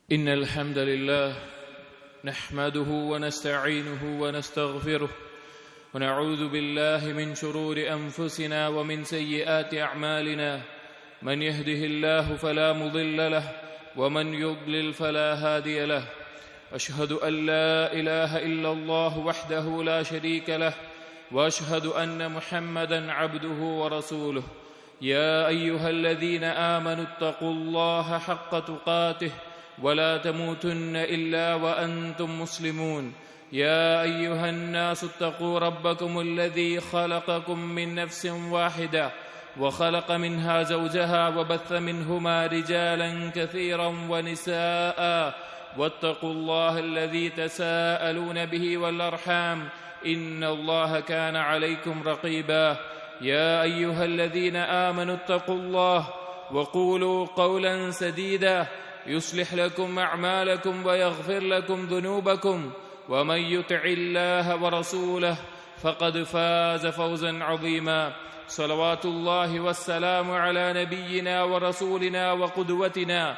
إن الحمد لله نحمده ونستعينه ونستغفره ونعوذ بالله من شرور أنفسنا ومن سيئات أعمالنا من يهده الله فلا مضل له ومن يضلل فلا هادي له أشهد أن لا إله إلا الله وحده لا شريك له وأشهد أن محمدا عبده ورسوله يا أيها الذين آمنوا اتقوا الله حق تقاته ولا تموتن إلا وأنتم مسلمون يا أيها الناس اتقوا ربكم الذي خلقكم من نفس واحدة وخلق منها زوجها وبث منهما رجالا كثيرا ونساء واتقوا الله الذي تساءلون به والأرحام إن الله كان عليكم رقيبا يا أيها الذين آمنوا اتقوا الله وقولوا قولا سديدا يصلح لكم أعمالكم ويغفر لكم ذنوبكم ومن يطع الله ورسوله فقد فاز فوزا عظيما صلوات الله والسلام على نبينا ورسولنا وقدوتنا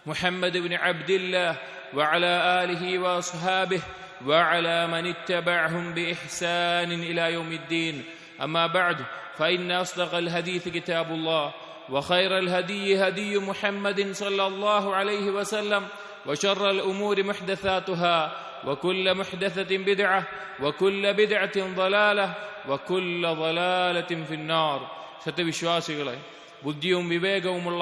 محمد بن عبد الله وعلى آله وأصحابه وعلى من اتبعهم بإحسان إلى يوم الدين أما بعد فإن أصدق الحديث كتاب الله وخير الهدي هدي محمد صلى الله عليه وسلم وشر الأمور محدثاتها وكل محدثة بدعة وكل بدعة ضلالة وكل ضلالة في النار. സത്യവിശ്വാസികളെ, ബുദ്ധിയും വിവേകവുമുള്ള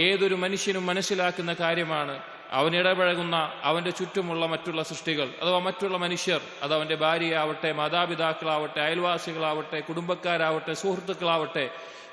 ഏതൊരു മനുഷ്യനും മനസ്സിലാക്കുന്ന കാര്യമാണ് അവൻ ഇടപഴകുന്ന അവന്റെ ചുറ്റുമുള്ള മറ്റുള്ള സൃഷ്ടികൾ അഥവാ മറ്റുള്ള മനുഷ്യർ, അത് അവന്റെ ഭാര്യയാവട്ടെ, മാതാപിതാക്കളാവട്ടെ, അയൽവാസികളാവട്ടെ, കുടുംബക്കാരാവട്ടെ, സുഹൃത്തുക്കളാവട്ടെ,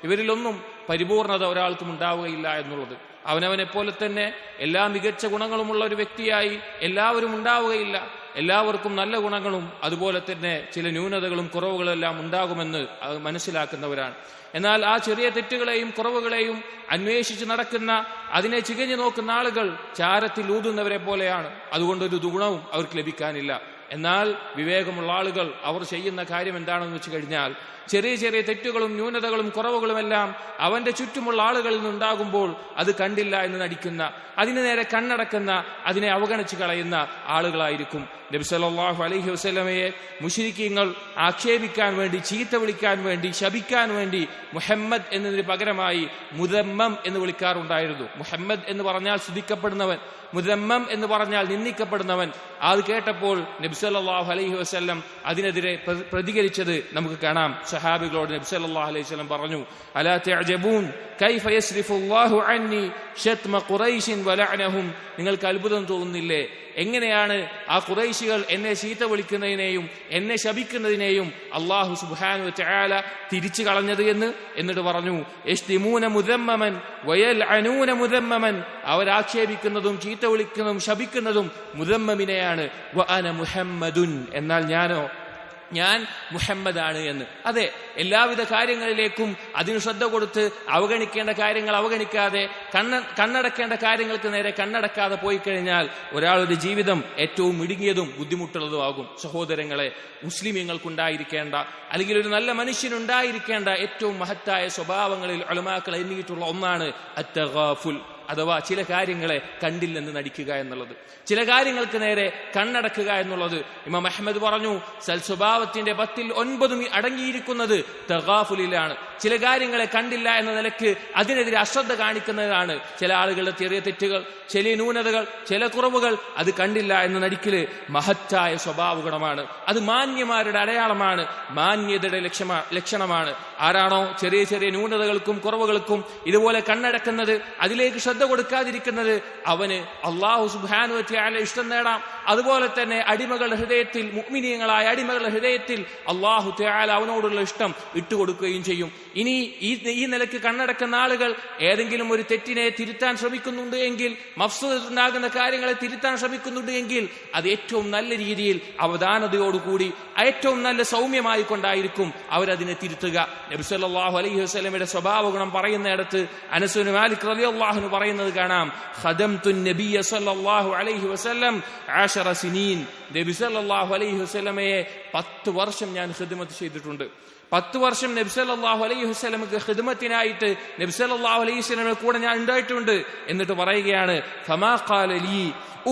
ഇവരിലൊന്നും പരിപൂർണത ഒരാൾക്കും ഉണ്ടാവുകയില്ല എന്നുള്ളത്. അവനവനെ പോലെ തന്നെ എല്ലാ മികച്ച ഗുണങ്ങളുമുള്ള ഒരു വ്യക്തിയായി എല്ലാവരും ഉണ്ടാവുകയില്ല. എല്ലാവർക്കും നല്ല ഗുണങ്ങളും അതുപോലെ തന്നെ ചില ന്യൂനതകളും കുറവുകളും എല്ലാം ഉണ്ടാകുമെന്ന് മനസ്സിലാക്കുന്നവരാണ്. എന്നാൽ ആ ചെറിയ തെറ്റുകളെയും കുറവുകളെയും അന്വേഷിച്ച് നടക്കുന്ന, അതിനെ ചികഞ്ഞു നോക്കുന്ന ആളുകൾ ചാരത്തിൽ ഊതുന്നവരെ പോലെയാണ്. അതുകൊണ്ടൊരു ഗുണവും അവർക്ക് ലഭിക്കാനില്ല. എന്നാൽ വിവേകമുള്ള ആളുകൾ അവർ ചെയ്യുന്ന കാര്യം എന്താണെന്ന് വെച്ച് കഴിഞ്ഞാൽ, ചെറിയ ചെറിയ തെറ്റുകളും ന്യൂനതകളും കുറവുകളുമെല്ലാം അവന്റെ ചുറ്റുമുള്ള ആളുകളിൽ നിന്നുണ്ടാകുമ്പോൾ അത് കണ്ടില്ല എന്ന് നടിക്കുന്ന, അതിനു നേരെ കണ്ണടക്കുന്ന, അതിനെ അവഗണിച്ച് കളയുന്ന ആളുകളായിരിക്കും. നബി സല്ലല്ലാഹു അലൈഹി വസല്ലമയെ മുശ്രിക്കീങ്ങൾ ആക്ഷേപിക്കാൻ വേണ്ടി, ചീത്ത വിളിക്കാൻ വേണ്ടി, ശപിക്കാൻ വേണ്ടി മുഹമ്മദ് എന്നതിന് പകരമായി മുദമ്മം എന്ന് വിളിക്കാറുണ്ടായിരുന്നു. മുഹമ്മദ് എന്ന് പറഞ്ഞാൽ സ്തുതിക്കപ്പെടുന്നവൻ, മുദമ്മം എന്ന് പറഞ്ഞാൽ നിന്ദിക്കപ്പെടുന്നവൻ. അത് കേട്ടപ്പോൾ നബി സല്ലല്ലാഹു അലൈഹി വസല്ലം അതിനെതിരെ പ്രതികരിച്ചത് നമുക്ക് കാണാം. സഹാബികളോട് നബി സല്ലല്ലാഹു അലൈഹി വസല്ലം പറഞ്ഞു, അലാ തഅജബൂൻ കൈഫ യസ്രിഫുല്ലാഹു അന്നി ശത്മ ഖുറൈശിൻ വലഅനഹും. നിങ്ങൾക്ക് അത്ഭുതം തോന്നുന്നില്ലേ എങ്ങനെയാണ് ആ ഖുറൈശികൾ എന്നെ ചീത്ത വിളിക്കുന്നതിനെയും എന്നെ ശപിക്കുന്നതിനെയും അല്ലാഹു സുബ്ഹാനഹു വ തആല തിരിച്ചു കളഞ്ഞത് എന്ന്. എന്നിട്ട് പറഞ്ഞു, യസ്തിമൂന മുദമ്മമൻ വയൽഅനൂന മുദമ്മമൻ. അവരാക്ഷേപിക്കുന്നതും ചീത്ത വിളിക്കുന്നതും ശപിക്കുന്നതും മുദമ്മമിനെയാണ്. വഅന മുഹമ്മദുൻ, എന്നാൽ ഞാൻ മുഹമ്മദാണ് എന്ന്. അതെ, എല്ലാവിധ കാര്യങ്ങളിലേക്കും അതിന് ശ്രദ്ധ കൊടുത്ത് അവഗണിക്കേണ്ട കാര്യങ്ങൾ അവഗണിക്കാതെ, കണ്ണടക്കേണ്ട കാര്യങ്ങൾക്ക് നേരെ കണ്ണടക്കാതെ പോയി കഴിഞ്ഞാൽ ഒരാളുടെ ജീവിതം ഏറ്റവും ഇടുങ്ങിയതും ബുദ്ധിമുട്ടുള്ളതുമാകും. സഹോദരങ്ങളെ, മുസ്ലിമീങ്ങൾക്കുണ്ടായിരിക്കേണ്ട, അല്ലെങ്കിൽ ഒരു നല്ല മനുഷ്യനുണ്ടായിരിക്കേണ്ട ഏറ്റവും മഹത്തായ സ്വഭാവങ്ങളിൽ ഉലമാക്കൾ എണ്ണിയിട്ടുള്ള ഒന്നാണ് അത്തഗാഫുൽ, അഥവാ ചില കാര്യങ്ങളെ കണ്ടില്ലെന്ന് നടിക്കുക എന്നുള്ളത്, ചില കാര്യങ്ങൾക്ക് നേരെ കണ്ണടക്കുക എന്നുള്ളത്. ഇമാം അഹ്മദ് പറഞ്ഞു, സൽസ്വഭാവത്തിന്റെ 10ൽ 9 അടങ്ങിയിരിക്കുന്നത് തഗാഫുലിലാണ്. ചില കാര്യങ്ങളെ കണ്ടില്ല എന്ന നിലയ്ക്ക് അതിനെതിരെ അശ്രദ്ധ കാണിക്കുന്നതാണ്. ചില ആളുകളുടെ ചെറിയ തെറ്റുകൾ, ചില ന്യൂനതകൾ, ചില കുറവുകൾ അത് കണ്ടില്ല എന്ന നടിക്കല് മഹത്തായ സ്വഭാവ ഗുണമാണ്. അത് മാന്യന്മാരുടെ അടയാളമാണ്, മാന്യതയുടെ ലക്ഷണമാണ്. ആരാണോ ചെറിയ ചെറിയ ന്യൂനതകൾക്കും കുറവുകൾക്കും ഇതുപോലെ കണ്ണടക്കുന്നത്, അതിലേക്ക് ശ്രദ്ധ കൊടുക്കാതിരിക്കുന്നത്, അവന് അല്ലാഹു സുബ്ഹാനഹു വ തആല ഇഷ്ടം നേടാം. അതുപോലെ തന്നെ അടിമകളുടെ ഹൃദയത്തിൽ, മുഅ്മിനീങ്ങളായ അടിമകളുടെ ഹൃദയത്തിൽ അല്ലാഹു തആല അവനോടുള്ള ഇഷ്ടം ഇട്ടുകൊടുക്കുകയും ചെയ്യും. ഇനി ഈ നിലയ്ക്ക് കണ്ണടക്കുന്ന ആളുകൾ ഏതെങ്കിലും ഒരു തെറ്റിനെ തിരുത്താൻ ശ്രമിക്കുന്നുണ്ട് എങ്കിൽ, മഫ്സൂദത്തുണ്ടാകുന്ന കാര്യങ്ങളെ തിരുത്താൻ ശ്രമിക്കുന്നുണ്ട് എങ്കിൽ, അത് ഏറ്റവും നല്ല രീതിയിൽ അവധാനതയോടുകൂടി ഏറ്റവും നല്ല സൗമ്യമായി കൊണ്ടായിരിക്കും അവരതിനെ തിരുത്തുക. നബി സല്ലല്ലാഹു അലൈഹി വസല്ലമയുടെ സ്വഭാവ ഗുണം പറയുന്നിടത്ത് അനസ് ഇബ്നു മാലിക് റളിയല്ലാഹു അൻഹു പറയുന്നത് കാണാം, ഖദംതു നബിയ സല്ലല്ലാഹു അലൈഹി വസല്ലം 10 സിനീൻ. നബി സല്ലല്ലാഹു അലൈഹി വസല്ലമയെ 10 വർഷം ഞാൻ ഖിദ്മത്ത് ചെയ്തിട്ടുണ്ട്. 10 വർഷം നബി സല്ലല്ലാഹു അലൈഹി വസല്ലമക്ക് ഖിദ്മത്തിനായിട്ട് നബി സല്ലല്ലാഹു അലൈഹി വസല്ലമയുടെ കൂടെ ഞാൻ ഉണ്ടായിട്ടുണ്ട്. എന്നിട്ട് പറയുകയാണ്, ഫമാ ഖാല ലീ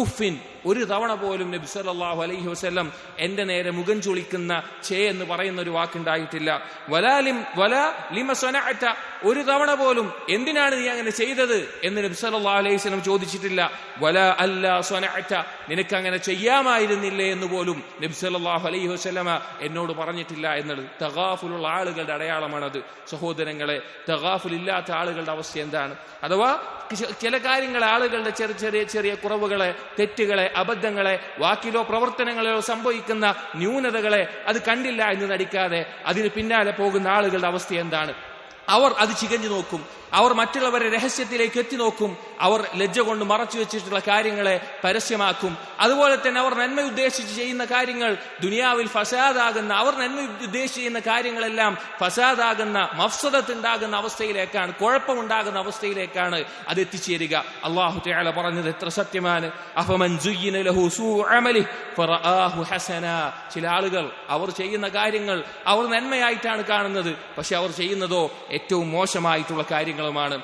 ഉഫിൻ, ഒരു തവണ പോലും നബി സല്ലല്ലാഹു അലൈഹി വസല്ലം എന്റെ നേരെ മുഖം ചുളിക്കുന്ന ഛേ എന്ന് പറയുന്ന ഒരു വാക്കുണ്ടായിട്ടില്ല. വലാ ലിമ സനഅത, ഒരു തവണ പോലും എന്തിനാണ് നീ അങ്ങനെ ചെയ്തത് എന്ന് നബി സല്ലല്ലാഹു അലൈഹി വസല്ലം ചോദിച്ചിട്ടില്ല. വലാ അല്ലാ സനഅത, നിനക്ക് അങ്ങനെ ചെയ്യാമായിരുന്നില്ലേ എന്ന് പോലും നബി സല്ലല്ലാഹു അലൈഹി വസല്ലമ എന്നോട് പറഞ്ഞിട്ടില്ല എന്നുള്ളത് തഗാഫുലുള്ള ആളുകളുടെ അടയാളമാണത്. സഹോദരങ്ങളെ, തഗാഫുൽ ഇല്ലാത്ത ആളുകളുടെ അവസ്ഥ എന്താണ്? അഥവാ ചില കാര്യങ്ങൾ, ആളുകളുടെ ചെറിയ ചെറിയ കുറവുകളെ, തെറ്റുകളെ, അബദ്ധങ്ങളെ, വാക്കിലോ പ്രവർത്തനങ്ങളിലോ സംഭവിക്കുന്ന ന്യൂനതകളെ അത് കണ്ടില്ല എന്ന് നടിക്കാതെ അതിന് പിന്നാലെ പോകുന്ന ആളുകളുടെ അവസ്ഥ എന്താണ്? അവർ അത് ചികഞ്ഞു നോക്കും, അവർ മറ്റുള്ളവരെ രഹസ്യത്തിലേക്ക് എത്തി നോക്കും, അവർ ലജ്ജ കൊണ്ട് മറച്ചു വെച്ചിട്ടുള്ള കാര്യങ്ങളെ പരസ്യമാക്കും. അതുപോലെ തന്നെ അവർ നന്മ ഉദ്ദേശിച്ച് ചെയ്യുന്ന കാര്യങ്ങൾ ദുനിയാവിൽ ഫസാദാകുന്ന, അവർ നന്മ ഉദ്ദേശിച്ച് ചെയ്യുന്ന കാര്യങ്ങളെല്ലാം ഫസാദാകുന്ന, മഫ്സദത്ത് ഉണ്ടാകുന്ന അവസ്ഥയിലേക്കാണ്, കുഴപ്പമുണ്ടാകുന്ന അവസ്ഥയിലേക്കാണ് അത് എത്തിച്ചേരുക. അല്ലാഹു തആല പറഞ്ഞത് എത്ര സത്യമാണ്. അഫമൻ സുയ്യിന ലഹു സൂഉ അമലിഹി ഫറആഹു ഹസനാ, ചില ആളുകൾ അവർ ചെയ്യുന്ന കാര്യങ്ങൾ അവർ നന്മയായിട്ടാണ് കാണുന്നത്, പക്ഷെ അവർ ചെയ്യുന്നതോ ഏറ്റവും മോശമായിട്ടുള്ള കാര്യങ്ങളുമാണ്.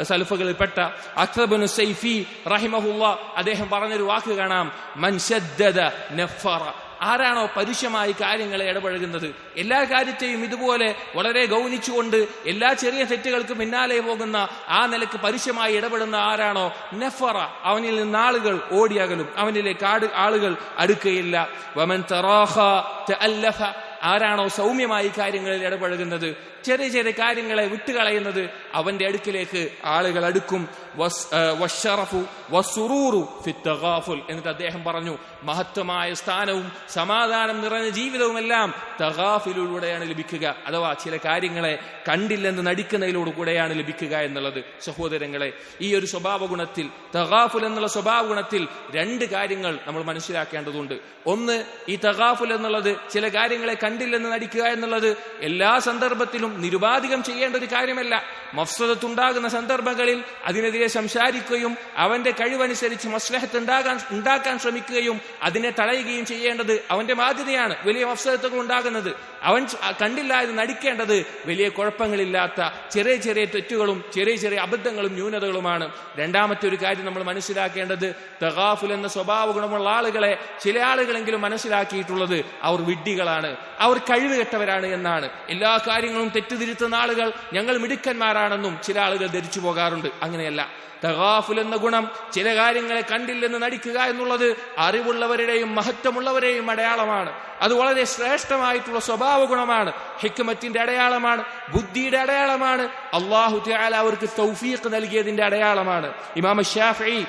സലഫുകളിൽപ്പെട്ട അഖ്റബുൻ സൈഫി റഹിമഹുല്ലാ അദ്ദേഹം പറഞ്ഞൊരു വാക്ക് കാണാം, മൻ ശദ്ദദ നഫറ, ആരാണോ പരുഷമായി കാര്യങ്ങളെ ഇടപഴകുന്നത്, എല്ലാ കാര്യത്തെയും ഇതുപോലെ വളരെ ഗൗനിച്ചുകൊണ്ട് എല്ലാ ചെറിയ തെറ്റുകൾക്ക് പിന്നാലെ പോകുന്ന, ആ നിലക്ക് പരുഷമായി ഇടപെടുന്ന ആരാണോ, നഫറ, അവനിൽ നിന്ന് ആളുകൾ ഓടിയകലും, അവനിലേക്ക് ആളുകൾ അടുക്കുകയില്ല. വമൻ തറാഖ തഅല്ലഫ, ആരാണോ സൗമ്യമായി കാര്യങ്ങളിൽ ഇടപഴകുന്നത്, ചെറിയ ചെറിയ കാര്യങ്ങളെ വിട്ടുകളയുന്നത്, അവന്റെ അടുക്കിലേക്ക് ആളുകൾ അടുക്കും. എന്നിട്ട് അദ്ദേഹം പറഞ്ഞു, മഹത്വമായ സ്ഥാനവും സമാധാനം നിറഞ്ഞ ജീവിതവുമെല്ലാം തഗാഫുലിലൂടെയാണ് ലഭിക്കുക. അഥവാ ചില കാര്യങ്ങളെ കണ്ടില്ലെന്ന് നടിക്കുന്നതിലൂടെ കൂടെയാണ് ലഭിക്കുക എന്നുള്ളത്. സഹോദരങ്ങളെ, ഈ ഒരു സ്വഭാവ ഗുണത്തിൽ, തഗാഫുൽ എന്നുള്ള സ്വഭാവ ഗുണത്തിൽ 2 കാര്യങ്ങൾ നമ്മൾ മനസ്സിലാക്കേണ്ടതുണ്ട്. ഒന്ന്, ഈ തഗാഫുൽ എന്നുള്ളത്, ചില കാര്യങ്ങളെ കണ്ടില്ലെന്ന് നടിക്കുക എന്നുള്ളത് എല്ലാ സന്ദർഭത്തിലും നിരുപാധികം ചെയ്യേണ്ട ഒരു കാര്യമല്ല. മഫ്സദത്തുണ്ടാകുന്ന സന്ദർഭങ്ങളിൽ അതിനെതിരെ സംസാരിക്കുകയും അവന്റെ കഴിവനുസരിച്ച് മസ്ലഹത്ത് ഉണ്ടാക്കാൻ ശ്രമിക്കുകയും അതിനെ തടയുകയും ചെയ്യേണ്ടത് അവന്റെ ബാധ്യതയാണ്. വലിയ മഫ്സദത്തുകൾ ഉണ്ടാകുന്നത് അവൻ കണ്ടില്ല എന്ന് നടിക്കേണ്ടത് വലിയ കുഴപ്പങ്ങളില്ലാത്ത ചെറിയ ചെറിയ തെറ്റുകളും ചെറിയ ചെറിയ അബദ്ധങ്ങളും ന്യൂനതകളുമാണ്. രണ്ടാമത്തെ ഒരു കാര്യം നമ്മൾ മനസ്സിലാക്കേണ്ടത്, തഗാഫുൽ എന്ന സ്വഭാവ ഗുണമുള്ള ആളുകളെ ചില ആളുകളെങ്കിലും മനസ്സിലാക്കിയിട്ടുള്ളത് അവർ വിഡ്ഢികളാണ്, അവർ കഴിവുകെട്ടവരാണ് എന്നാണ്. എല്ലാ കാര്യങ്ങളും തെറ്റുതിരുത്തുന്ന ആളുകൾ ഞങ്ങൾ മിടുക്കന്മാരാണെന്നും ചില ആളുകൾ ധരിച്ചു പോകാറുണ്ട്. അങ്ങനെയല്ല. തഗാഫുൽ എന്ന ഗുണം, ചില കാര്യങ്ങളെ കണ്ടില്ലെന്ന് നടിക്കുക എന്നുള്ളത് അറിവുള്ളവരുടെയും മഹത്വമുള്ളവരെയും അടയാളമാണ്. അത് വളരെ ശ്രേഷ്ഠമായിട്ടുള്ള സ്വഭാവ ഗുണമാണ്, ഹിക്മത്തിന്റെ അടയാളമാണ്, ബുദ്ധിയുടെ അടയാളമാണ്, അല്ലാഹു തആല അവർക്ക് തൗഫീഖ് നൽകിയതിന്റെ അടയാളമാണ്. ഇമാം ശാഫിഈ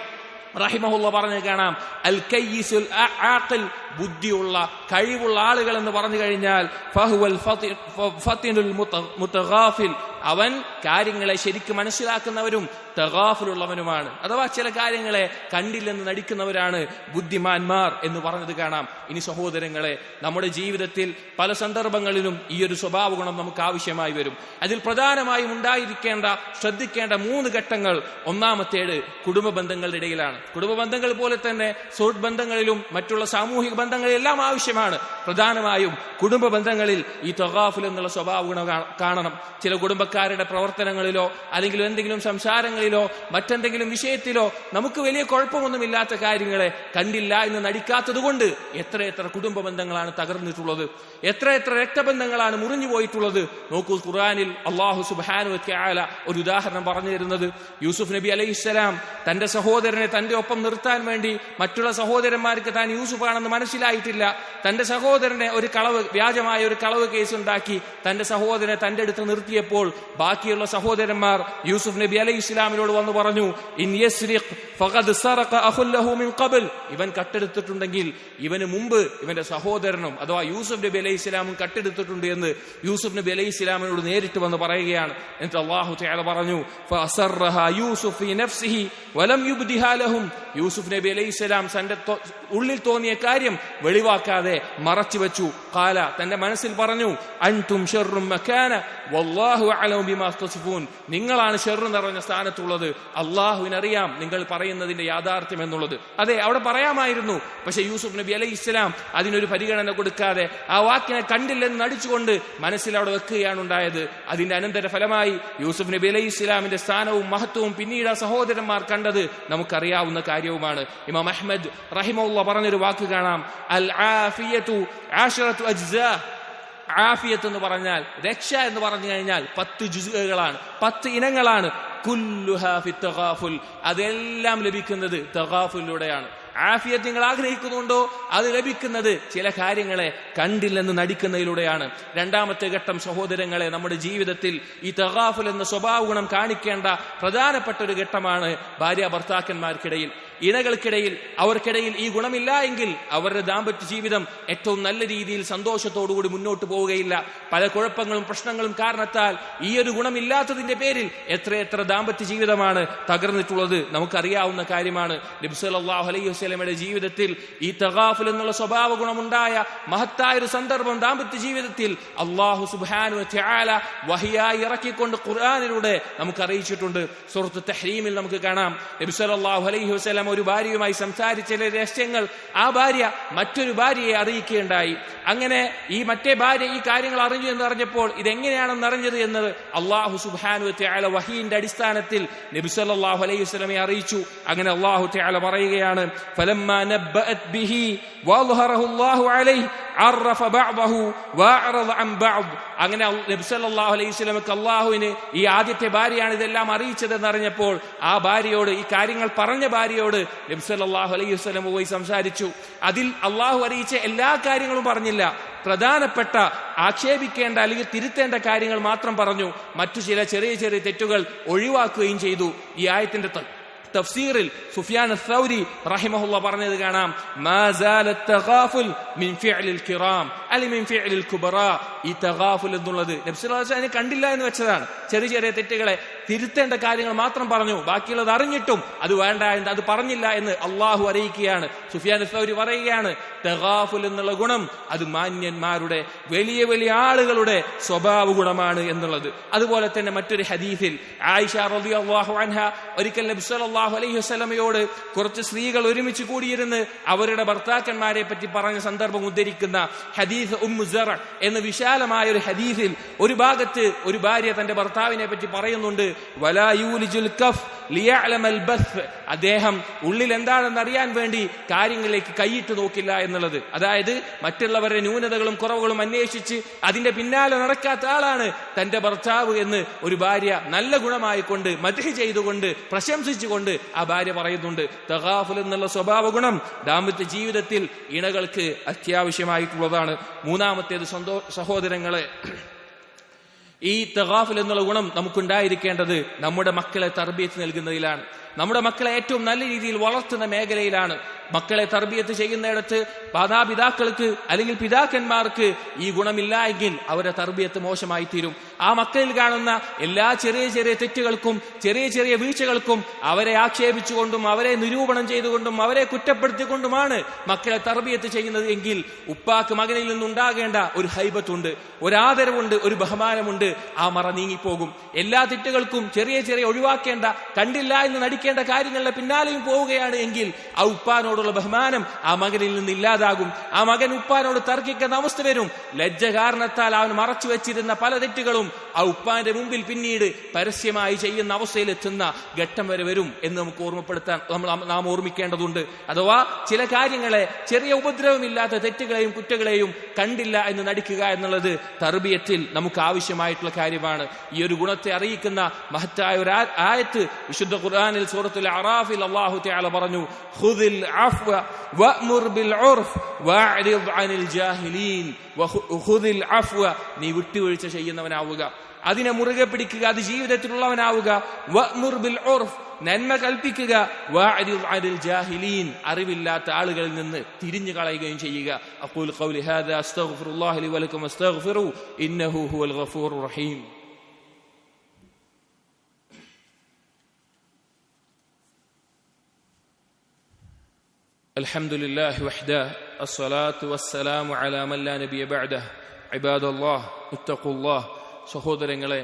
റഹിമഹുല്ലാ പറഞ്ഞു കാണാം, അൽ കയ്യിസുൽ ആഖിൽ, ബുദ്ധിയുള്ള കഴിവുള്ള ആളുകൾ എന്ന് പറഞ്ഞു കഴിഞ്ഞാൽ ഫഹുവൽ ഫത്തിനുൽ മുതഗാഫിൽ, അവൻ കാര്യങ്ങളെ ശരിക്കും മനസ്സിലാക്കുന്നവരും തഗാഫുലുള്ളവനുമാണ്. അഥവാ ചില കാര്യങ്ങളെ കണ്ടില്ലെന്ന് നടിക്കുന്നവരാണ് ബുദ്ധിമാന്മാർ എന്ന് പറഞ്ഞത് കാണാം. ഇനി സഹോദരങ്ങളെ, നമ്മുടെ ജീവിതത്തിൽ പല സന്ദർഭങ്ങളിലും ഈ ഒരു സ്വഭാവ ഗുണം നമുക്ക് ആവശ്യമായി വരും. അതിൽ പ്രധാനമായും ശ്രദ്ധിക്കേണ്ട 3 ഘട്ടങ്ങൾ. ഒന്നാമത്തേത് കുടുംബ ബന്ധങ്ങളുടെ ഇടയിലാണ്. കുടുംബ ബന്ധങ്ങൾ പോലെ തന്നെ സുഹൃത്ത് ബന്ധങ്ങളിലും മറ്റുള്ള സാമൂഹിക ബന്ധങ്ങളിലെല്ലാം ആവശ്യമാണ്. പ്രധാനമായും കുടുംബ ബന്ധങ്ങളിൽ ഈ തഗാഫുൽ എന്നുള്ള സ്വഭാവ ഗുണം കാണണം. ചില കുടുംബക്കാരുടെ പ്രവർത്തനങ്ങളിലോ അല്ലെങ്കിൽ എന്തെങ്കിലും സംസാരങ്ങളിലോ മറ്റെന്തെങ്കിലും വിഷയത്തിലോ നമുക്ക് വലിയ കുഴപ്പമൊന്നുമില്ലാത്ത കാര്യങ്ങളെ കണ്ടില്ല എന്ന് നടിക്കാത്തത് കൊണ്ട് എത്രയെത്ര കുടുംബ ബന്ധങ്ങളാണ് തകർന്നിട്ടുള്ളത്, എത്രയെത്ര രക്തബന്ധങ്ങളാണ് മുറിഞ്ഞു പോയിട്ടുള്ളത്. നോക്കൂ, ഖുർആനിൽ അല്ലാഹു സുബ്ഹാനഹു വ തആല ഒരു ഉദാഹരണം പറഞ്ഞു തരുന്നത്, യൂസുഫ് നബി അലൈഹിസ്സലാം തന്റെ സഹോദരനെ തന്റെ ഒപ്പം നിർത്താൻ വേണ്ടി മറ്റുള്ള സഹോദരന്മാർക്ക് താൻ യൂസുഫാണെന്ന് മനസ്സിലായിട്ടില്ല. തന്റെ സഹോദരനെ വ്യാജമായ ഒരു കളവ് കേസ് ഉണ്ടാക്കി തന്റെ സഹോദരനെ തന്റെ അടുത്ത് നിർത്തിയപ്പോൾ ബാക്കിയുള്ള സഹോദരന്മാർ യൂസുഫ് നബി അലൈഹി ഇസ്ലാമിനോട് വന്നു പറഞ്ഞു, ഇൻ യസ്രിഖ് ഫഖദ് സറഖ അഖുൽ ലഹു മിൻ ഖബൽ, ഇവൻ കട്ടെടുത്തിട്ടുണ്ടെങ്കിൽ ഇവന് മുമ്പ് ഇവന്റെ സഹോദരനും അഥവാ യൂസുഫ് നബി അലൈഹി ഇസ്ലാമും കട്ടെടുത്തിട്ടുണ്ട് എന്ന് യൂസുഫ് നബി അലൈഹി ഇസ്ലാമിനോട് നേരിട്ട് വന്ന് പറയുകയാണ്. എന്നിട്ട് അല്ലാഹു തആല പറഞ്ഞു, ഫഅസറഹ യൂസുഫ് ഫീ നഫ്സിഹി വലം യുബ്ദിഹാ ലഹും, യൂസുഫ് നബി അലൈഹി ഇസ്ലാം തന്റെ ഉള്ളിൽ തോന്നിയ കാര്യം വെളിവാക്കാതെ മറച്ചു വെച്ചു. ഖാല, തന്റെ മനസ്സിൽ പറഞ്ഞു, അൻതും ശർറും മകാന, വല്ലാഹു അഅലമു ബിമാ തസിഫൂൻ, നിങ്ങളാണ് ഷർറ് നിറഞ്ഞ സ്ഥാനത്തുള്ളത്, അള്ളാഹുവിനറിയാം നിങ്ങൾ പറയുന്നതിന്റെ യാഥാർത്ഥ്യം എന്നുള്ളത്. അതെ, അവിടെ പറയാമായിരുന്നു. പക്ഷെ യൂസുഫ് നബി അലൈഹി ഇസ്ലാം അതിനൊരു പരിഗണന കൊടുക്കാതെ ആ വാക്കിനെ കണ്ടില്ലെന്ന് നടിച്ചുകൊണ്ട് മനസ്സിൽ അവിടെ വെക്കുകയാണ് ഉണ്ടായത്. അതിന്റെ അനന്തര ഫലമായി യൂസുഫ് നബി അലൈഹി ഇസ്ലാമിന്റെ സ്ഥാനവും മഹത്വവും പിന്നീട് ആ സഹോദരന്മാർ കണ്ടത് നമുക്കറിയാവുന്ന കാര്യവുമാണ്. ഇമാം അഹ്മദ് റഹിമഹുല്ലാഹ് പറഞ്ഞൊരു വാക്ക് കാണാം, അൽ ആഫിയതു അശറതു അജ്സാ. ആഫിയത്ത് എന്ന് പറഞ്ഞാൽ, രക്ഷ എന്ന് പറഞ്ഞു കഴിഞ്ഞാൽ 10 ജുസുകളാണ്, 10 ഇനങ്ങളാണ്. കുല്ലുഹാ ഫി തഗാഫുൽ, അതെല്ലാം ലഭിക്കുന്നത് തഗാഫുലിലൂടെയാണ്. ആഫിയത്ത് നിങ്ങൾ ആഗ്രഹിക്കുന്നുണ്ടോ? അത് ലഭിക്കുന്നത് ചില കാര്യങ്ങളെ കണ്ടില്ലെന്ന് നടിക്കുന്നതിലൂടെയാണ്. രണ്ടാമത്തെ ഘട്ടം സഹോദരങ്ങളെ, നമ്മുടെ ജീവിതത്തിൽ ഈ തഗാഫുൽ എന്ന സ്വഭാവ ഗുണം കാണിക്കേണ്ട പ്രധാനപ്പെട്ട ഒരു ഘട്ടമാണ് ഭാര്യ ഭർത്താക്കന്മാർക്കിടയിൽ, ഇണകൾക്കിടയിൽ. അവർക്കിടയിൽ ഈ ഗുണമില്ല എങ്കിൽ അവരുടെ ദാമ്പത്യ ജീവിതം ഏറ്റവും നല്ല രീതിയിൽ സന്തോഷത്തോടുകൂടി മുന്നോട്ട് പോവുകയില്ല. പല കുഴപ്പങ്ങളും പ്രശ്നങ്ങളും കാരണത്താൽ ഈ ഒരു ഗുണമില്ലാത്തതിന്റെ പേരിൽ എത്രയെത്ര ദാമ്പത്യ ജീവിതമാണ് തകർന്നിട്ടുള്ളത് നമുക്കറിയാവുന്ന കാര്യമാണ്. നബി സല്ലല്ലാഹു അലൈഹി വസല്ലമയുടെ ജീവിതത്തിൽ ഈ തഗാഫുൽ എന്നുള്ള സ്വഭാവ ഗുണമുണ്ടായ മഹത്തായ ഒരു സന്ദർഭം ദാമ്പത്യ ജീവിതത്തിൽ അല്ലാഹു സുബ്ഹാനഹു വ തആല വഹിയായി ഇറക്കിക്കൊണ്ട് ഖുർആനിലൂടെ നമുക്ക് അറിയിച്ചിട്ടുണ്ട്. സൂറത്ത് തഹ്രീമിൽ നമുക്ക് കാണാം, നബി സല്ലല്ലാഹു അലൈഹി വസല്ലം ഒരു ഭാര്യയുമായി സംസാരിച്ച ചില രഹസ്യങ്ങൾ ആ ഭാര്യ മറ്റൊരു ഭാര്യയെ അറിയിക്കുകയുണ്ടായി. അങ്ങനെ ഈ മറ്റേ ഭാര്യ ഈ കാര്യങ്ങൾ അറിഞ്ഞു എന്നറിഞ്ഞപ്പോൾ ഇതെങ്ങനെയാണെന്ന് അറിഞ്ഞത് എന്നത് അല്ലാഹു സുബ്ഹാനഹു വ തആല വഹീന്റെ അടിസ്ഥാനത്തിൽ നബി സല്ലല്ലാഹു അലൈഹി വസല്ലമയെ അറിയിച്ചു. അങ്ങനെ അല്ലാഹു തആല പറയുകയാണ്, ഫലമ്മാ നബ്ബഅത് ബിഹി വഅദ്ഹറഹു അല്ലാഹു അലൈഹി അറഫ ബഅദഹു വഅറദ അൻ ബഅദ്. അങ്ങനെ നബി സല്ലല്ലാഹു അലൈഹി വസല്ലമക്ക് അല്ലാഹുവിന് ഈ ആദ്യത്തെ ഭാര്യയാണ് ഇതെല്ലാം അറിയിച്ചതെന്ന് അറിഞ്ഞപ്പോൾ ആ ഭാര്യയോട്, ഈ കാര്യങ്ങൾ പറഞ്ഞ ഭാര്യയോട് നബി സല്ലല്ലാഹു അലൈഹി വസല്ലം പോയി സംസാരിച്ചു. അതിൽ അല്ലാഹു അറിയിച്ച എല്ലാ കാര്യങ്ങളും പറഞ്ഞില്ല, പ്രധാനപ്പെട്ട ആക്ഷേപിക്കേണ്ട അല്ലെങ്കിൽ തിരുത്തേണ്ട കാര്യങ്ങൾ മാത്രം പറഞ്ഞു. മറ്റു ചില ചെറിയ ചെറിയ തെറ്റുകൾ ഒഴിവാക്കുകയും ചെയ്തു. ഈ ആയത്തിന്റെ തഫ്സീറിൽ സുഫിയാൻ അസ്സൗരി റഹിമഹുല്ലാഹ് പറഞ്ഞത് കാണാം, മാ സാലത് തഗാഫുൽ മിൻ ഫിഅലിൽ കിറാം അലി മിൻ ഫിഅലിൽ കുബറാ. ഈ തഗാഫുൽ എന്നുള്ളത് നബി സല്ലല്ലാഹു അലൈഹി വസല്ലം കണ്ടില്ല എന്ന് വെച്ചതാണ്. ചെറിയ ചെറിയ തെറ്റുകളെ തിരുത്തേണ്ട കാര്യങ്ങൾ മാത്രം പറഞ്ഞു, ബാക്കിയുള്ളത് അറിഞ്ഞിട്ടും അത് വേണ്ട എന്ന്, അത് പറഞ്ഞില്ല എന്ന് അള്ളാഹു അറിയിക്കുകയാണ്. സുഫിയാൻ അസ്സൗരി പറയുകയാണ്, തഗാഫുൽ എന്നുള്ള ഗുണം അത് മാന്യന്മാരുടെ, വലിയ വലിയ ആളുകളുടെ സ്വഭാവ ഗുണമാണ് എന്നുള്ളത്. അതുപോലെ തന്നെ മറ്റൊരു ഹദീസിൽ ആയിഷ റളിയല്ലാഹു അൻഹ ഒരിക്കൽ നബി സല്ലല്ലാഹു അലൈഹി വസല്ലമയോട് കുറച്ച് സ്ത്രീകൾ ഒരുമിച്ച് കൂടിയിരുന്ന് അവരുടെ ഭർത്താക്കന്മാരെ പറ്റി പറഞ്ഞ സന്ദർഭം ഉദ്ധരിക്കുന്ന ഹദീസ് ഉമ്മു സറ എന്ന വിശാലമായ ഒരു ഹദീസിൽ ഒരു ഭാഗത്ത് ഒരു ഭാര്യ തന്റെ ഭർത്താവിനെ പറ്റി പറയുന്നുണ്ട്, വലാ യൂലിജുൽ കഫ് ലിയഅലമൽ ബസ്. അദ്ദേഹം ഉള്ളിൽ എന്താണെന്ന് അറിയാൻ വേണ്ടി കാര്യങ്ങളിലേക്ക് കൈയിട്ട് നോക്കില്ല എന്നുള്ളത്. അതായത് മറ്റുള്ളവരുടെ ന്യൂനതകളും കുറവുകളും അന്വേഷിച്ച് അതിന്റെ പിന്നാലെ നടക്കാത്ത ആളാണ് തന്റെ ഭർത്താവ് എന്ന് ഒരു ഭാര്യ നല്ല ഗുണമായിക്കൊണ്ട് മദ്ഹ് ചെയ്തുകൊണ്ട് പ്രശംസിച്ചുകൊണ്ട് ആ ഭാര്യ പറയുന്നുണ്ട്. തഗാഫുൽ എന്നുള്ള സ്വഭാവ ഗുണം ദാമ്പത്യ ജീവിതത്തിൽ ഇണകൾക്ക് അത്യാവശ്യമായിട്ടുള്ളതാണ്. മൂന്നാമത്തേത് സഹോദരങ്ങളെ, ഈ തഗാഫുൽ എന്നുള്ള ഗുണം നമുക്കുണ്ടായിരിക്കേണ്ടത് നമ്മുടെ മക്കളെ തർബിയത്ത് നൽകുന്നതിലാണ്. നമ്മുടെ മക്കളെ ഏറ്റവും നല്ല രീതിയിൽ വളർത്തുന്ന മേഖലയിലാണ്. മക്കളെ തർബിയത്ത് ചെയ്യുന്നിടത്ത് മാതാപിതാക്കൾക്ക് അല്ലെങ്കിൽ പിതാക്കന്മാർക്ക് ഈ ഗുണമില്ല എങ്കിൽ അവരുടെ തർബിയത്ത് മോശമായി തീരും. ആ മക്കളിൽ കാണുന്ന എല്ലാ ചെറിയ ചെറിയ തെറ്റുകൾക്കും ചെറിയ ചെറിയ വീഴ്ചകൾക്കും അവരെ ആക്ഷേപിച്ചുകൊണ്ടും അവരെ നിരൂപണം ചെയ്തുകൊണ്ടും അവരെ കുറ്റപ്പെടുത്തിക്കൊണ്ടുമാണ് മക്കളെ തർബിയത്ത് ചെയ്യുന്നത് എങ്കിൽ ഉപ്പാക്ക് മകനിൽ നിന്നുണ്ടാകേണ്ട ഒരു ഹൈബത്തുണ്ട്, ഒരാദരവുണ്ട്, ഒരു ബഹുമാനമുണ്ട്. ആ മറ നീങ്ങിപ്പോകും. എല്ലാ തെറ്റുകൾക്കും ചെറിയ ചെറിയ ഒഴിവാക്കേണ്ട, കണ്ടില്ല എന്ന് നടിക്കേണ്ട കാര്യങ്ങളുടെ പിന്നാലെയും പോവുകയാണ് എങ്കിൽ ആ ഉപ്പാനോടുള്ള ബഹുമാനം ആ മകനിൽ നിന്ന് ഇല്ലാതാകും. ആ മകൻ ഉപ്പാനോട് തർക്കിക്കുന്ന അവസ്ഥ വരും. ലജ്ജ കാരണത്താൽ അവൻ മറച്ചു വെച്ചിരുന്ന പല തെറ്റുകളും ആ ഉപ്പാന്റെ മുമ്പിൽ പിന്നീട് പരസ്യമായി ചെയ്യുന്ന അവസ്ഥയിലെത്തുന്ന ഘട്ടം വരെ വരും എന്ന് നമുക്ക് ഓർമ്മപ്പെടുത്താൻ നാം ഓർമ്മിക്കേണ്ടതുണ്ട്. അഥവാ ചില കാര്യങ്ങളെ, ചെറിയ ഉപദ്രവമില്ലാത്ത തെറ്റുകളെയും കുറ്റങ്ങളെയും കണ്ടില്ല എന്ന് നടിക്കുക എന്നുള്ളത് തർബിയത്തിൽ നമുക്ക് ആവശ്യമായിട്ടുള്ള കാര്യമാണ്. ഈ ഒരു ഗുണത്തെ അറിയിക്കുന്ന മഹത്തായ ഒരു ആയത്ത് വിശുദ്ധ ഖുർആനിൽ സൂറത്തുൽ അറാഫിൽ അല്ലാഹു തആല പറഞ്ഞു, ഖുദിൽ അഫ്വ വഅ്മുർ ബിൽ ഉർഫ് വഅരിദ് അനിൽ ജാഹിലീൻ. ഖുദിൽ അഫ്വ, നീ വിട്ടുവീഴ്ച ചെയ്യുന്നവനാവുക, അതിനെ മുറുകെ പിടിക്കുക, അത് ജീവിതത്തിലുള്ളവനാവുക. വഅ്മുർ ബിൽ ഉർഫ്, നന്മ കൽപ്പിക്കുക. വഅരിദ് അനിൽ ജാഹിലീൻ, അറിവില്ലാത്ത ആളുകളിൽ നിന്ന് തിരിഞ്ഞു കളയുകയും ചെയ്യുക. അഖൂലു ഖൗലി ഹാദാ അസ്തഗ്ഫിറുല്ലാഹ ലി വലക്കും വസ്തഗ്ഫിറു ഇന്നഹു ഹുവൽ ഗഫൂറുർ റഹീം. الحمد لله وحده الصلاة والسلام على من لا نبي بعده عباد الله اتقوا الله സഹോദരങ്ങളെ,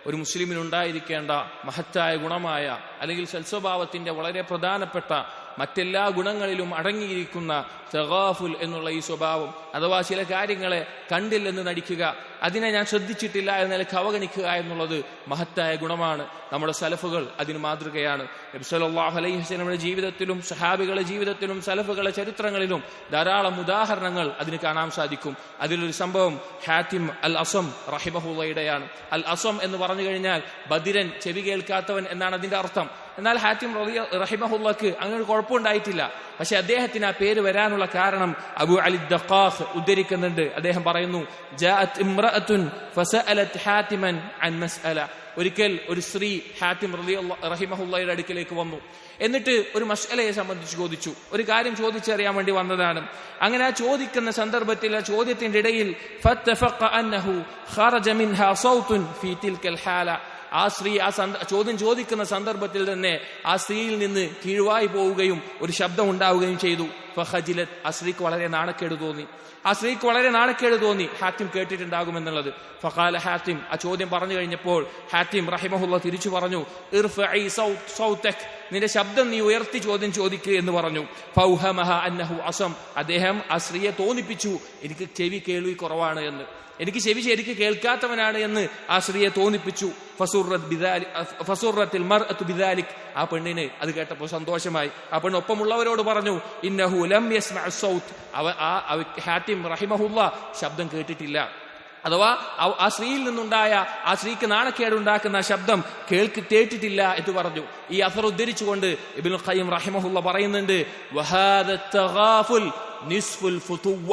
ഒരു മുസ്ലിമിനുണ്ടായിരിക്കേണ്ട മഹത്തായ ഗുണമായ അല്ലെങ്കിൽ സൽസ്വഭാവത്തിന്റെ വളരെ പ്രധാനപ്പെട്ട മറ്റെല്ലാ ഗുണങ്ങളിലും അടങ്ങിയിരിക്കുന്ന തഗാഫുൽ എന്നുള്ള ഈ സ്വഭാവം, അഥവാ ചില കാര്യങ്ങളെ കണ്ടില്ലെന്ന് നടിക്കുക, അതിനെ ഞാൻ ശ്രദ്ധിച്ചിട്ടില്ല എന്ന നിലയ്ക്ക് അവഗണിക്കുക എന്നുള്ളത് മഹത്തായ ഗുണമാണ്. നമ്മുടെ സലഫുകൾ അതിന് മാതൃകയാണ്. നബി സല്ലല്ലാഹു അലൈഹി വസല്ലമയുടെ ജീവിതത്തിലും സഹാബികളുടെ ജീവിതത്തിലും സലഫുകളുടെ ചരിത്രങ്ങളിലും ധാരാളം ഉദാഹരണങ്ങൾ അതിന് കാണാൻ സാധിക്കും. അതിലൊരു സംഭവം ഹാത്തിം അൽ അസം റഹിമഹുള്ളയുടെയാണ്. അൽ അസം എന്ന് പറഞ്ഞു കഴിഞ്ഞാൽ ബദിരൻ, ചെവി കേൾക്കാത്തവൻ എന്നാണ് അതിന്റെ അർത്ഥം. എന്നാൽ ഹാത്തിം റഹിമഹുള്ളക്ക് അങ്ങനെ ഒരു കുഴപ്പമുണ്ടായിട്ടില്ല. പക്ഷെ അദ്ദേഹത്തിന് ആ പേര് വരാനുള്ള കാരണം അബു അലി ദഖാഖ് ഉദ്ധരിക്കുന്നുണ്ട്. അദ്ദേഹം പറയുന്നു, ജാഅത് ഇംറഅത്തുൻ ഫസഅലത് ഹാത്തിമൻ അൻ മസ്അല. ഒരിക്കൽ ഒരു സ്ത്രീ ഹാത്തിം റഹിമഹുള്ളയുടെ അടുക്കിലേക്ക് വന്നു. എന്നിട്ട് ഒരു മസ്അലയെ സംബന്ധിച്ച് ചോദിച്ചു, ഒരു കാര്യം ചോദിച്ചറിയാൻ വേണ്ടി വന്നതാണ്. അങ്ങനെ ആ ചോദിക്കുന്ന സന്ദർഭത്തിൽ ആ ചോദ്യത്തിന്റെ ഇടയിൽ ഫത്തഫഖ അന്നഹു ഖറജ മിൻഹാ സൗതുൻ ഫീ തിൽകൽ ഹാല. ആ സ്ത്രീ ആ ചോദ്യം ചോദിക്കുന്ന സന്ദർഭത്തിൽ തന്നെ ആ സ്ത്രീയിൽ നിന്ന് കീഴ്വായി പോവുകയും ഒരു ശബ്ദം ഉണ്ടാവുകയും ചെയ്തു. ഫഖജിലത്. ആ സ്ത്രീക്ക് വളരെ നാണക്കേട് തോന്നി. ഹാത്തിം കേട്ടിട്ടുണ്ടാകുമെന്നുള്ളത്. ഫഖാല ഹാത്തിം. ആ ചോദ്യം പറഞ്ഞു കഴിഞ്ഞപ്പോൾ ഹാത്തിം റഹിമഹുള്ള തിരിച്ചു പറഞ്ഞു, ഇർഫഇ സൗതക്, നിന്റെ ശബ്ദം നീ ഉയർത്തി ചോദ്യം ചോദിക്കുക എന്ന് പറഞ്ഞു. ഫൗഹമഹ അന്നഹു അസം. അദ്ദേഹം ആ സ്ത്രീയെ തോന്നിപ്പിച്ചു, എനിക്ക് ചെവി കേൾവി കുറവാണ് എന്ന്, എനിക്ക് ചെവി ശരിക്ക് കേൾക്കാത്തവനാണ് എന്ന് ആ സ്ത്രീയെ തോന്നിപ്പിച്ചു. ഫസുറത്തിൽ മർഅതു ബിദാലിക്. ആ പെണ്ണിന് അത് കേട്ടപ്പോൾ സന്തോഷമായി. ആ പെണ്ണ് ഒപ്പമുള്ളവരോട് പറഞ്ഞു, ഇന്നഹു ലം യസ്മഅ സൗത്ത്. ഹാത്തിം റഹിമഹുള്ള ശബ്ദം കേട്ടിട്ടില്ല, അഥവാ ആ സ്ത്രീയിൽ നിന്നുണ്ടായ ആ സ്ത്രീക്ക് നാണക്കേടുണ്ടാക്കുന്ന ശബ്ദം കേട്ടിട്ടില്ല എന്ന് പറഞ്ഞു. ഈ അസർ ഉദ്ധരിച്ചുകൊണ്ട് ഇബ്നുൽ ഖയ്യിം റഹിമഹുള്ള പറയുന്നുണ്ട്, വഹാദ തഗാഫുൽ നിസ്ഫുൽ ഫുതുവ.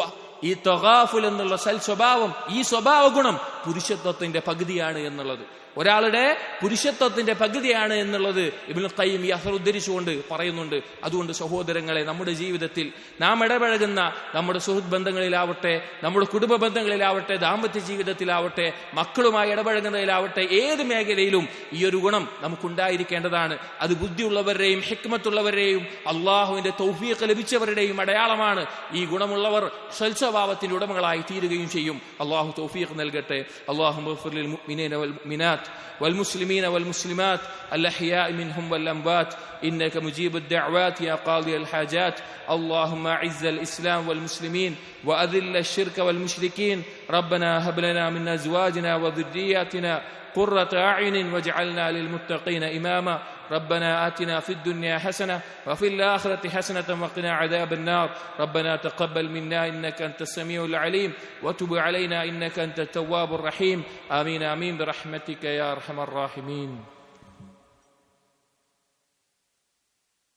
ഈ തഗാഫുൽ എന്നുള്ള സൽസ്വഭാവം, ഈ സ്വഭാവ ഗുണം പുരുഷത്വത്തിന്റെ പകുതിയാണ് എന്നുള്ളത്, ഒരാളുടെ പുരുഷത്വത്തിന്റെ പകുതിയാണ് എന്നുള്ളത് ഇബ്നുൽ ഖയ്യിം ഈ അസർ ഉദ്ധരിച്ചുകൊണ്ട് പറയുന്നുണ്ട്. അതുകൊണ്ട് സഹോദരങ്ങളെ, നമ്മുടെ ജീവിതത്തിൽ നാം ഇടപഴകുന്ന നമ്മുടെ സുഹൃത്ത് ബന്ധങ്ങളിലാവട്ടെ, നമ്മുടെ കുടുംബ ബന്ധങ്ങളിലാവട്ടെ, ദാമ്പത്യ ജീവിതത്തിലാവട്ടെ, മക്കളുമായി ഇടപഴകുന്നതിലാവട്ടെ, ഏത് മേഖലയിലും ഈ ഒരു ഗുണം നമുക്കുണ്ടായിരിക്കേണ്ടതാണ്. അത് ബുദ്ധിയുള്ളവരുടെയും ഹിക്മത്തുള്ളവരുടെയും അള്ളാഹുവിന്റെ തൗഫീഖ് ലഭിച്ചവരുടെയും അടയാളമാണ്. ഈ ഗുണമുള്ളവർ സൽസ്വഭാവത്തിന്റെ ഉടമകളായി തീരുകയും ചെയ്യും. അള്ളാഹു തൗഫീഖ് നൽകട്ടെ. അല്ലാഹുമ്മ ഗ്ഫിർ ലിൽ മുഅ്മിനീന വൽ മുഅ്മിനാത്ത് والمسلمين والمسلمات الأحياء منهم والأموات إنك مجيب الدعوات يا قاضي الحاجات. اللهم أعز الإسلام والمسلمين وأذل الشرك والمشركين. ربنا هب لنا من أزواجنا وذرياتنا قرة أعين واجعلنا للمتقين إماما. ربنا آتنا في الدنيا حسنة وفي الآخرة حسنة وقنا عذاب النار. ربنا تقبل منا إنك أنت السميع العليم وتب علينا إنك أنت التواب الرحيم. آمين آمين برحمتك يا أرحم الراحمين.